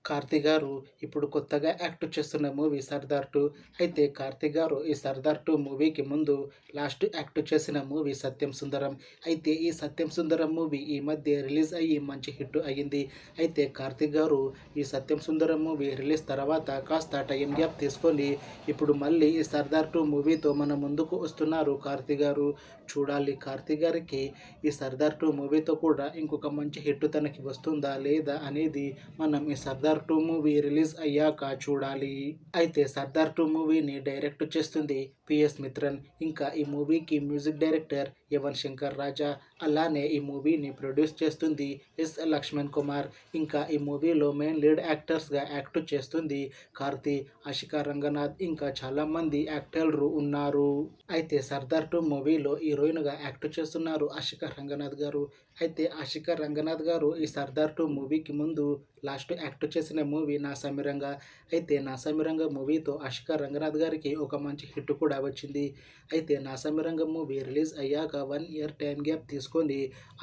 కార్తీ గారు ఇప్పుడు కొత్తగా యాక్ట్ చేస్తున్న మూవీ 'సర్దార్ 2'. అయితే కార్తీ గారు ఈ 'సర్దార్ 2' మూవీకి ముందు లాస్ట్ యాక్ట్ చేసిన మూవీ 'సత్యం సుందరం'. అయితే ఈ 'సత్యం సుందరం' మూవీ ఈ మధ్య రిలీజ్ అయ్యి మంచి హిట్ అయ్యింది. అయితే కార్తీ గారు ఈ 'సత్యం సుందరం' మూవీ రిలీజ్ తర్వాత కాస్త టైం గ్యాప్ తీసుకొని ఇప్పుడు మళ్ళీ ఈ 'సర్దార్ 2' మూవీతో మన ముందుకు వస్తున్నారు కార్తీ గారు. చూడాలి కార్తీ గారికి ఈ 'సర్దార్ 2' మూవీతో కూడా ఇంకొక మంచి హిట్ తనకి వస్తుందా లేదా అనేది మనం ఈ 'సర్దార్ 2' మూవీ రిలీజ్ అయ్యాక చూడాలి. అయితే 'సర్దార్ 2' మూవీని డైరెక్ట్ చేస్తుంది పిఎస్ మిత్రన్. ఇంకా ఈ మూవీకి మ్యూజిక్ డైరెక్టర్ యువన్ శంకర్ రాజా. అలానే ఈ మూవీని ప్రొడ్యూస్ చేస్తుంది ఎస్ లక్ష్మణ్ కుమార్. ఇంకా ఈ మూవీలో మెయిన్ లీడ్ యాక్టర్స్గా యాక్ట్ చేస్తుంది కార్తీ, ఆషికా రంగనాథ్, ఇంకా చాలామంది యాక్టర్లు ఉన్నారు. అయితే 'సర్దార్ 2' మూవీలో హీరోయిన్గా యాక్ట్ చేస్తున్నారు ఆషికా రంగనాథ్ గారు. అయితే ఆషికా రంగనాథ్ గారు ఈ 'సర్దార్ 2' మూవీకి ముందు లాస్ట్ యాక్ట్ చేసిన మూవీ 'నా సమిరంగా'. అయితే 'నా సమిరంగా' మూవీతో ఆషికా రంగనాథ్ గారికి ఒక మంచి హిట్ కూడా వచ్చింది. అయితే 'నా సమిరంగా' మూవీ రిలీజ్ అయ్యాక 1 ఇయర్ టైం గ్యాప్ తీసుకొని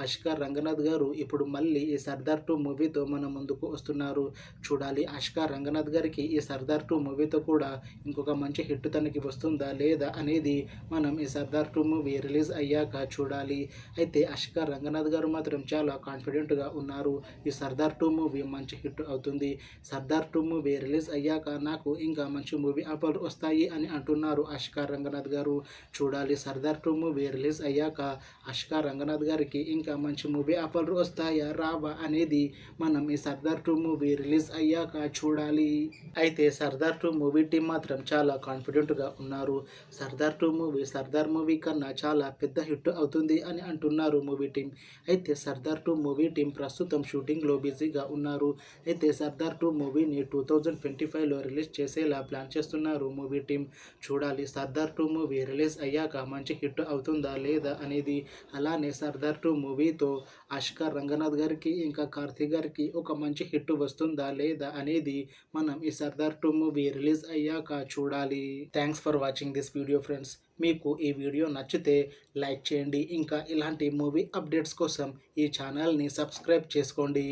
ఆషికా రంగనాథ్ గారు ఇప్పుడు మళ్ళీ ఈ 'సర్దార్ 2' మూవీతో మన ముందుకు వస్తున్నారు. చూడాలి ఆషికా రంగనాథ్ గారికి ఈ 'సర్దార్ 2' మూవీతో కూడా ఇంకొక మంచి హిట్ తనకి వస్తుందా లేదా అనేది మనం ఈ 'సర్దార్ 2' మూవీ రిలీజ్ అయ్యాక చూడాలి. అయితే ఆషికా రంగనాథ్ గారు మాత్రం చాలా కాన్ఫిడెంట్గా ఉన్నారు. ఈ 'సర్దార్ 2' మూవీ మంచి హిట్ అవుతుంది. 'సర్దార్ 2' మూవీ రిలీజ్ అయ్యాక నాకు ఇంకా మంచి మూవీ ఆఫర్లు వస్తాయి అని అంటున్నారు ఆషికా రంగనాథ్ గారు. చూడాలి 'సర్దార్ 2' మూవీ రిలీజ్ అయ్యాక ఆషికా రంగనాథ్ గారికి ఇంకా మంచి మూవీ ఆఫర్లు వస్తాయా రావా అనేది మనం ఈ 'సర్దార్ 2' మూవీ రిలీజ్ అయ్యాక చూడాలి. అయితే 'సర్దార్ 2' మూవీ టీం మాత్రం చాలా కాన్ఫిడెంట్గా ఉన్నారు. 'సర్దార్ 2' మూవీ 'సర్దార్' మూవీ కన్నా చాలా పెద్ద హిట్ అవుతుంది అని అంటున్నారు మూవీ టీం. అయితే 'సర్దార్ 2' మూవీ టీం ప్రస్తుతం షూటింగ్లో బిజీగా ఉన్నారు. అయితే 'సర్దార్ 2' మూవీని 2025లో రిలీజ్ చేసేలా ప్లాన్ చేస్తున్నారు మూవీ టీం. చూడాలి 'సర్దార్ 2' మూవీ రిలీజ్ అయ్యాక మంచి హిట్ అవుతుందా లేదా అనేది. అలానే 'సర్దార్ 2' మూవీతో ఆషికా రంగనాథ్ గారికి ఇంకా కార్తీ గారికి ఒక మంచి హిట్ వస్తుందా లేదా అనేది మనం ఈ 'సర్దార్ 2' మూవీ రిలీజ్ అయ్యాక చూడాలి. Thanks for watching this video friends. మీకు ఈ వీడియో నచ్చితే లైక్ చేయండి. ఇంకా ఇలాంటి మూవీ అప్డేట్స్ కోసం ఈ ఛానల్ని సబ్స్క్రైబ్ చేసుకోండి.